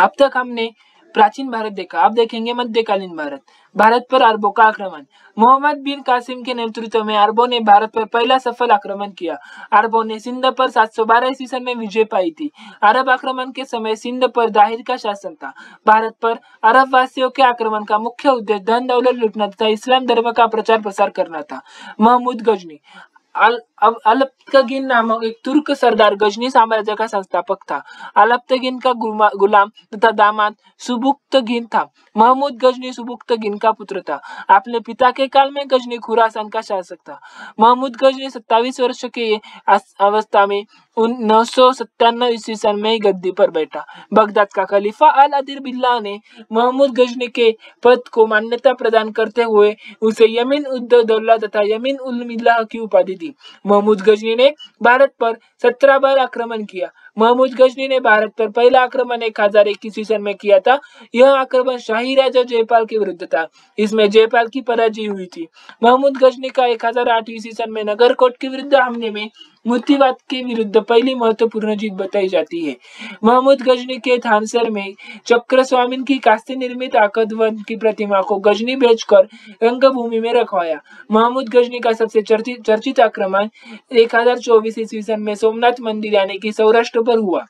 अब तक हमने प्राचीन भारत देखा, अब देखेंगे मध्यकालीन भारत। भारत पर अरबों का आक्रमण। मोहम्मद बिन कासिम के नेतृत्व में अरबों ने भारत पर पहला सफल आक्रमण किया। अरबों ने सिंध पर 712 ईस्वी सन में विजय पाई थी। अरब आक्रमण के समय सिंध पर दाहिर का शासन था। भारत पर अरब वासियों के आक्रमण का मुख्य उद्देश्य धन दौलत लूटना तथा इस्लाम धर्म का प्रचार प्रसार करना था। महमूद गजनी अलप्तगिन नामक एक तुर्क सरदार गजनी साम्राज्य का संस्थापक था। अलप्तगिन का गुलाम तथा दामाद सुबुक्तगिन था। महमूद गजनी सुबुक्तगिन का पुत्र था। अपने पिता के काल में गजनी खुरासान का शासक था। महमूद गजनी 27 वर्ष के अवस्था में 997 ईस्वी सन में गद्दी पर बैठा। बगदाद का खलीफा अल अदीर बिल्ला ने महमूद गजनी के पद को मान्यता प्रदान करते हुए उसे यमीन उद दौला तथा यमीन उल मिल्लाह की उपाधि दी। महमूद गजनी ने भारत पर 17 बार आक्रमण किया। महमूद गजनी ने भारत पर पहला आक्रमण 1001 ईस्वी सन में किया था। यह आक्रमण शाही राजा जयपाल के विरुद्ध था। इसमें जयपाल की पराजय हुई थी। महमूद गजनी का 1008 ईस्वी सन में नगरकोट के विरुद्ध हमले में मूर्तिवाद के विरुद्ध पहली महत्वपूर्ण जीत बताई जाती है। महमूद गजनी के थानसर में चक्र स्वामीन की कास्ते निर्मित आकदवन की प्रतिमा को गजनी भेजकर रंगभूमि में रखवाया। महमूद गजनी का सबसे चर्चित आक्रमण 1024 ईस्वी सन में सोमनाथ मंदिर यानी कि सौराष्ट्र पर हुआ।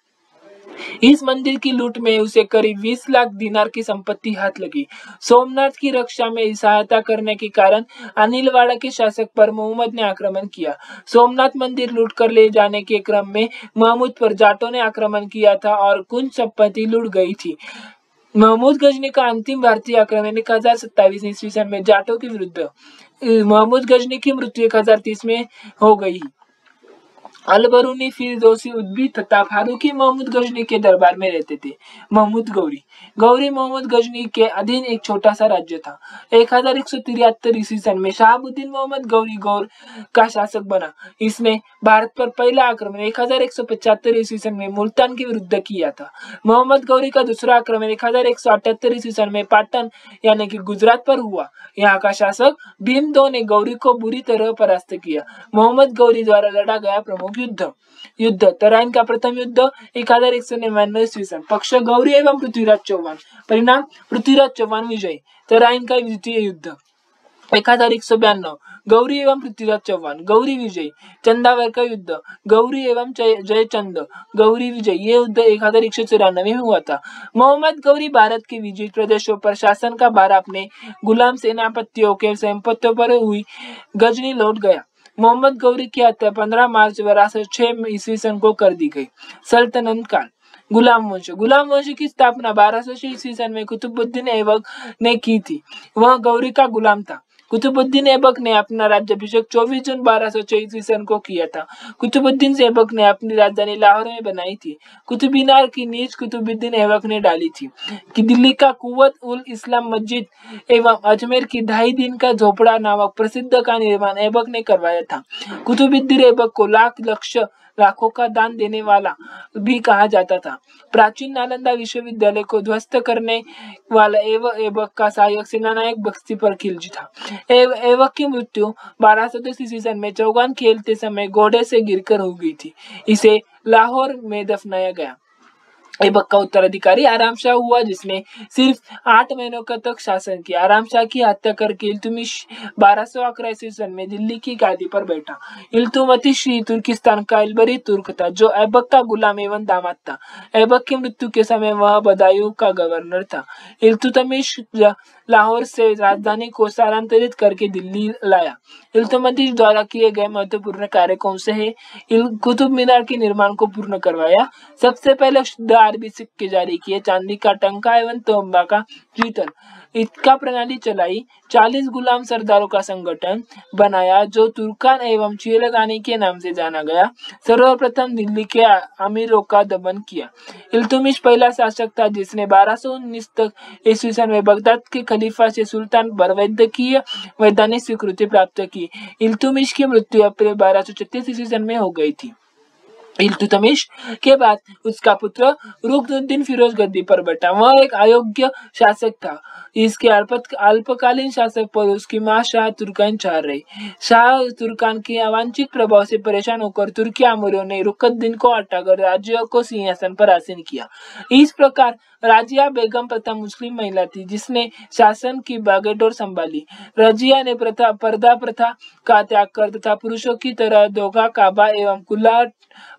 इस मंदिर की लूट में उसे करीब 20 लाख दिनार की संपत्ति हाथ लगी। सोमनाथ की रक्षा में सहायता करने के कारण अनिलवाड़ा के शासक पर मोहम्मद ने आक्रमण किया। सोमनाथ मंदिर लूट कर ले जाने के क्रम में महमूद पर जाटों ने आक्रमण किया था और कुछ संपत्ति लूट गई थी। महमूद गजनी का अंतिम भारतीय आक्रमण 1027 ईस्वी सन में जाटों के विरुद्ध। महमूद गजनी की मृत्यु 1030 में हो गई। अलबरूनी फिरदौसी उद्बी तथा फारूकी महमूद गजनी के दरबार में रहते थे। महमूद गौरी महमूद गजनी के अधीन एक छोटा सा राज्य था। 1173 ईस्वी सन में शहाबुद्दीन मोहम्मद गौर का शासक बना। इसने भारत पर पहला आक्रमण 1175 ईस्वी सन में मुल्तान के विरुद्ध किया था। मोहम्मद गौरी का दूसरा आक्रमण 1178 ईस्वी सन में पाटन यानी कि गुजरात पर हुआ। यहाँ का शासक भीमदेव ने गौरी को बुरी तरह परास्त किया। मोहम्मद गौरी द्वारा लड़ा गया प्रमुख युद्ध तराइन का प्रथम युद्ध 1199 ईस्वी सन। पक्ष गौरी एवं पृथ्वीराज चौहान। परिणाम पृथ्वीराज चौहान विजय। तराइन का द्वितीय युद्ध 1192 गौरी एवं पृथ्वीराज चौहान। गौरी विजय। चंदावर का युद्ध गौरी एवं जयचंद। गौरी विजय। ये युद्ध 1194 में हुआ था। मोहम्मद गौरी भारत के विजित प्रदेशों पर शासन का भार अपने गुलाम सेनापतियों के संपत्तियों पर हुई गजनी लौट गया। मोहम्मद गौरी की हत्या 15 मार्च 1206 ईस्वी सन को कर दी गई। सल्तनत काल। गुलाम वंश की स्थापना 1206 ईस्वी सन में कुतुबुद्दीन ऐबक ने की थी। वह गौरी का गुलाम था। कुतुबुद्दीन ऐबक ने अपना राज्याभिषेक 24 जून 1206 ईस्वी सन को किया था। कुतुबुद्दीन ऐबक ने अपनी राजधानी लाहौर में बनाई थी। कुतुब मीनार की नींव कुतुबुद्दीन ऐबक ने डाली थी। कि दिल्ली का कुव्वत उल इस्लाम मस्जिद एवं अजमेर की 2.5 दिन का झोपड़ा नामक प्रसिद्ध का निर्माण ऐबक ने करवाया था। कुतुबुद्दीन ऐबक को लाखों का दान देने वाला भी कहा जाता था। प्राचीन नालंदा विश्वविद्यालय को ध्वस्त करने वाला ऐबक का सहायक सेनानायक बख्ती पर खिलजी था। ऐबक की मृत्यु 1210 ईस्वी सन में चौगान खेलते समय घोड़े से गिरकर हो गई थी। इसे लाहौर में दफनाया गया। ऐबक का उत्तराधिकारी आराम शाह हुआ, जिसने सिर्फ 8 महीनों तक शासन किया। आराम शाह की हत्या करके इल्तुतमिश 1211 ईस्वी सन में दिल्ली की गादी पर बैठा। इल्तुतमिश तुर्किस्तान का इलबरी तुर्क था, जो ऐबक का गुलाम एवं दामाद था। ऐबक की मृत्यु के समय वह बदायूं का गवर्नर था। इल्तुतमिश लाहौर से राजधानी को स्थानांतरित करके दिल्ली लाया। इल्तुतमिश द्वारा किए गए महत्वपूर्ण कार्य कौन से हैं? कुतुब मीनार के निर्माण को पूर्ण करवाया। सबसे पहले शुद्ध अरबी सिक्के जारी किए। चांदी का टंका एवं तांबा का पीतल ईदगाह प्रणाली चलाई। 40 गुलाम सरदारों का संगठन बनाया जो तुर्कान एवं चीलगानी के नाम से जाना गया। सर्वप्रथम दिल्ली के अमीरों का दमन किया। इल्तुतमिश पहला शासक था जिसने 1219 तक ईस्वी सन में बगदाद के खलीफा से सुल्तान पर वैधानिक स्वीकृति प्राप्त की। इल्तुतमिश की मृत्यु अप्रैल 1236 ईस्वी सन में हो गई थी। इल्तुतमिश के बाद उसका पुत्र रुकनुद्दीन फिरोज गद्दी पर बैठा। वह एक अयोग्य शासक था। इसके अल्पकालीन शासक पर उसकी मां शाह तुर्कान चाह रही। शाह तुर्कान के अवांछित प्रभाव से परेशान होकर तुर्की आमिरों ने रुकनुद्दीन को हटाकर राज्य को सिंहासन पर आसीन किया। इस प्रकार राजिया बेगम प्रथम मुस्लिम महिला थी जिसने शासन की बागडोर संभाली। रजिया ने पर्दा प्रथा का त्याग कर तथा पुरुषों की तरह दोगा काबा एवं कुल्ला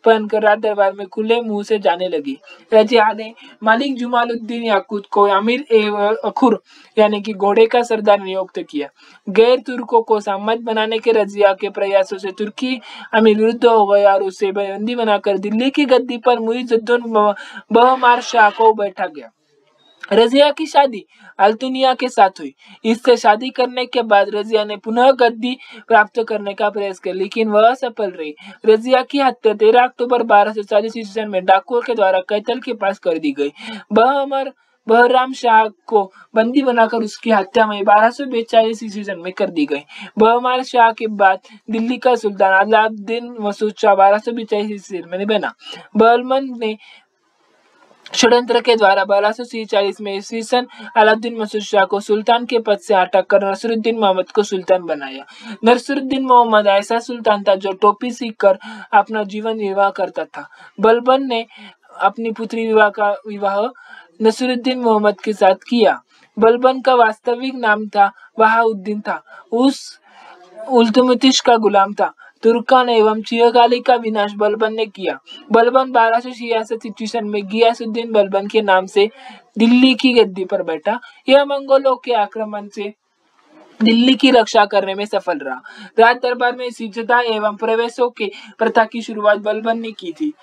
पहनकर राज दरबार में खुले मुंह से जाने लगी। रजिया ने मालिक जुमालुद्दीन याकूत को अमीर एवं अखुर यानी कि घोड़े का सरदार नियुक्त किया। गैर तुर्कों को सामंत बनाने के रजिया के प्रयासों से तुर्की अमीर विरुद्ध हो गया और उसे बंदी बनाकर दिल्ली की गद्दी पर मुइजुद्दीन बहमार शाह को बैठा गया। रजिया की शादी अल्तुनिया के साथ हुई। इससे शादी करने के बाद रजिया ने पुनः गद्दी प्राप्त करने का प्रयास किया, लेकिन वह असफल रही। रजिया की हत्या 13 अक्टूबर 1240 ईस्वी में डाकुओं के द्वारा कैथल के पास कर दी गई। बहराम शाह को बंदी बनाकर उसकी हत्या में 1242 ईस्वी में कर दी गई। बहमार शाह के बाद दिल्ली का सुल्तान अलाउद्दीन मसूद शाह 1242 ईस्वी में बना। बलबन ने षड्यंत्र के द्वारा 1246 में ईस्वी सन अलाउद्दीन मसूद शाह को सुल्तान के पद से हटाकर नसरुद्दीन मोहम्मद को सुल्तान बनाया। नसरुद्दीन मोहम्मद ऐसा सुल्तान था जो टोपी सीखकर अपना जीवन निर्वाह करता था। बलबन ने अपनी पुत्री विवाह नसरुद्दीन मोहम्मद के साथ किया। बलबन का वास्तविक नाम था बहाउद्दीन था। उस इल्तुतमिश का गुलाम था। तुर्कान एवं चिरकाली का विनाश बलबन ने किया। बलबन 1266 ईस्वी में गियासुद्दीन बलबन के नाम से दिल्ली की गद्दी पर बैठा। यह मंगोलों के आक्रमण से दिल्ली की रक्षा करने में सफल रहा। राज दरबार में सिजदा एवं प्रवेशों के प्रथा की शुरुआत बलबन ने की थी।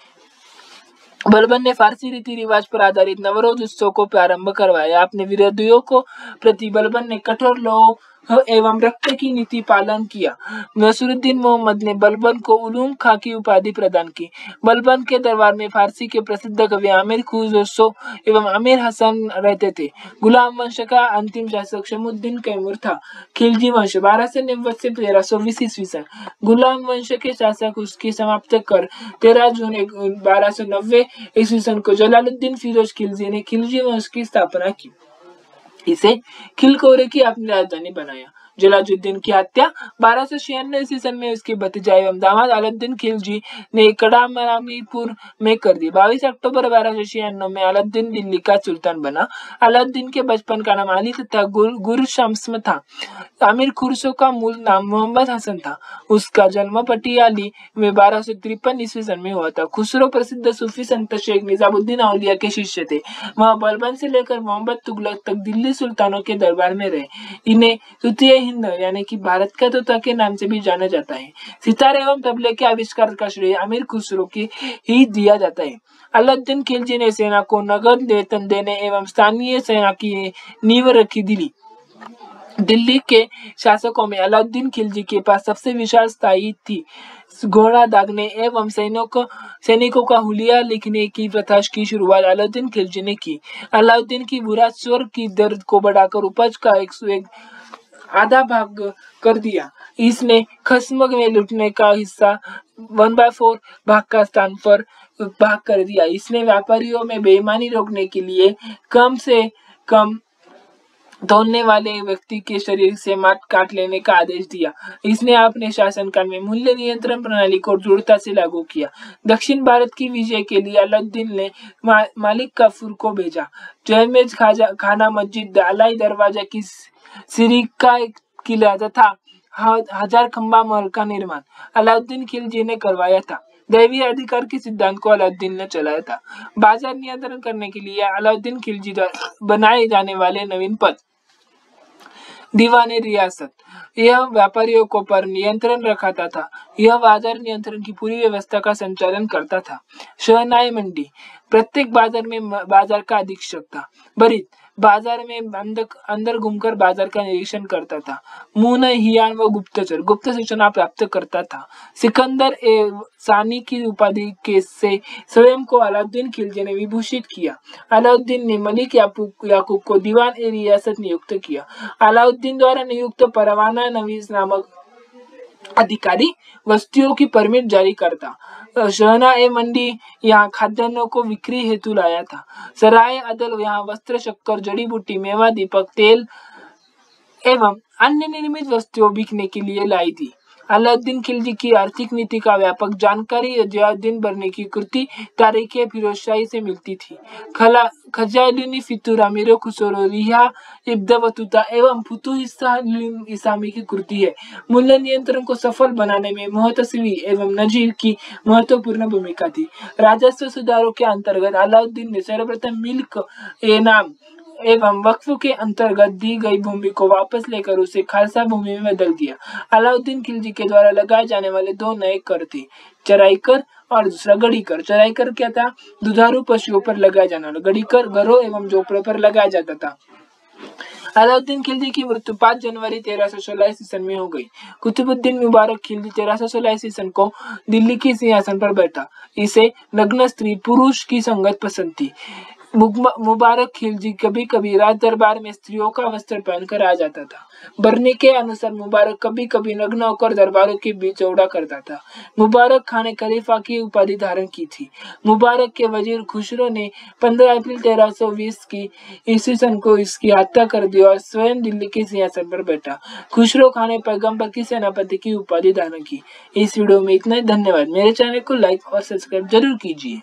बलबन ने फारसी रीति रिवाज पर आधारित नवरोज उत्सव को प्रारंभ करवाया। अपने विरोधियों को प्रति बलबन ने कठोर लौह एवं रक्त की नीति पालन किया। नसरुद्दीन मोहम्मद ने बलबन को उलूम खां की उपाधि प्रदान की। बलबन के दरबार में फारसी के प्रसिद्ध कवि आमिर खुसरो एवं आमिर हसन रहते थे। गुलाम वंश का अंतिम शासक शमुद्दीन कैमूर था। खिलजी वंश 1290 से 1320 ईस्वी सन। गुलाम वंश के शासक उसकी समाप्त कर 13 जून 1290 ईस्वी सन को जलालुद्दीन फिरोज खिलजी ने खिलजी वंश की स्थापना की। इसे खिलकोरे की अपनी राजधानी बनाया। जलालुद्दीन की हत्या 1296 ईस्वी सन में उसके भतीजा एवं दामाद अलाउद्दीन खिलजी ने कड़ामालीपुर में कर दी। 22 अक्टूबर 1296 में अलाउद्दीन दिल्ली का सुल्तान बना। अलाउद्दीन के बचपन का नाम अली तथा गुर शम्स था। आमिर खुसरो का मूल नाम मोहम्मद हसन था। उसका जन्म पटियाली में 1253 ईस्वी सन में हुआ था। खुसरो प्रसिद्ध सूफी संत शेख निजामुद्दीन औलिया के शिष्य थे। वह बलबन से लेकर मोहम्मद तुगलक तक दिल्ली सुल्तानों के दरबार में रहे। इन्हें तृतीय हिंद यानी कि भारत का तोता के नाम से भी जाना जाता है। सितार एवं तबले के आविष्कार का श्रेय आमिर खुसरो की ही दिया जाता है। अलाउद्दीन खिलजी ने सेना को नगद वेतन देने एवं स्थानीय सेना की नींव रखी। दिल्ली के शासकों में अलाउद्दीन खिलजी के पास सबसे विशाल स्थायी थी। घोड़ा दागने एवं सैनिकों का हुलिया लिखने की प्रथा की शुरुआत अलाउद्दीन खिलजी ने की। अलाउद्दीन की बुरास्वर की दर को बढ़ाकर उपज का 101 आधा भाग कर दिया। इसने खस्म में लुटने का हिस्सा 1/4 भाग का स्थान पर भाग कर दिया। इसने व्यापारियों में बेईमानी रोकने के लिए कम से कम तोलने वाले व्यक्ति के शरीर से मांस काट लेने का आदेश दिया। इसने अपने शासनकाल में मूल्य नियंत्रण प्रणाली को दृढ़ता से लागू किया। दक्षिण भारत की विजय के लिए अलाउद्दीन ने मालिक काफूर को भेजा। जयमेज खाना मस्जिद, अलाई दरवाजा की सीरी का किला तथा 1000 खंबा महल का निर्माण अलाउद्दीन खिलजी ने करवाया था। दैवीय अधिकार के सिद्धांत को अलाउद्दीन ने चलाया था। बाजार नियंत्रण करने के लिए अलाउद्दीन खिलजी बनाए जाने वाले नवीन पद दीवाने रियासत, यह व्यापारियों को पर नियंत्रण रखाता था। यह बाजार नियंत्रण की पूरी व्यवस्था का संचालन करता था। शहनाई मंडी, प्रत्येक बाजार में बाजार का अधीक्षक था। बरीद, बाजार में अंदर घूमकर बाजार का निरीक्षण करता था। मुन हियान व गुप्तचर, गुप्त सूचना प्राप्त करता था। सिकंदर सानी की उपाधि के से स्वयं को अलाउद्दीन खिलजी ने विभूषित किया। अलाउद्दीन ने मलिक याकूब को दीवान रियासत नियुक्त किया। अलाउद्दीन द्वारा नियुक्त परवाना नवीस नामक अधिकारी वस्तुओं की परमिट जारी करता। शहना ए मंडी यहाँ खाद्यान्नों को बिक्री हेतु लाया था। सराय अदल यहाँ वस्त्र, शक्कर, जड़ी बूटी, मेवा, दीपक, तेल एवं अन्य निर्मित वस्तुएं बिकने के लिए लाई थी। अलाउद्दीन खिलजी की आर्थिक नीति का व्यापक जानकारी जियाउद्दीन बरनी की कृति तारीखे फिरोजशाही से मिलती थी। खजालुनी फितूर, अमीरो खुसरो, रिहा इब्न बतूता एवं फुतुह इस्लामी की कृति है। मूल्य नियंत्रण को सफल बनाने में मुहतसिबी एवं नजीर की महत्वपूर्ण भूमिका थी। राजस्व सुधारों के अंतर्गत अलाउद्दीन ने सर्वप्रथम मिल्क एनाम एवं वक्फ के अंतर्गत दी गई भूमि को वापस लेकर उसे खालसा भूमि में बदल दिया। अलाउद्दीन खिलजी के द्वारा लगाए जाने वाले दो नए कर थे, चराई कर और दूसरा गड़ी कर। चराई कर क्या था? दुधारू पशुओं पर लगाया जाने वाला। गड़ी कर घरों एवं झोपड़ों पर लगाया जाता था। अलाउद्दीन खिलजी की मृत्यु 5 जनवरी 1316 ईस्वी में हो गई। कुतुबुद्दीन मुबारक खिलजी 1316 ईस्वी को दिल्ली की सिंहासन पर बैठा। इसे नग्न स्त्री पुरुष की संगत पसंद थी। मुबारक खिलजी कभी कभी राज दरबार में स्त्रियों का वस्त्र पहनकर आ जाता था। बरनी के अनुसार मुबारक कभी कभी नग्न होकर दरबारों के बीच चौड़ा करता था। मुबारक खान ने खलीफा की उपाधि धारण की थी। मुबारक के वजीर खुसरो ने 15 अप्रैल 1320 की ईस्वी को इसकी हत्या कर दी और स्वयं दिल्ली के सिंहासन पर बैठा। खुसरो खान ने पैगंबर की सेनापति की उपाधि धारण की। इस वीडियो में इतना ही। धन्यवाद। मेरे चैनल को लाइक और सब्सक्राइब जरूर कीजिए।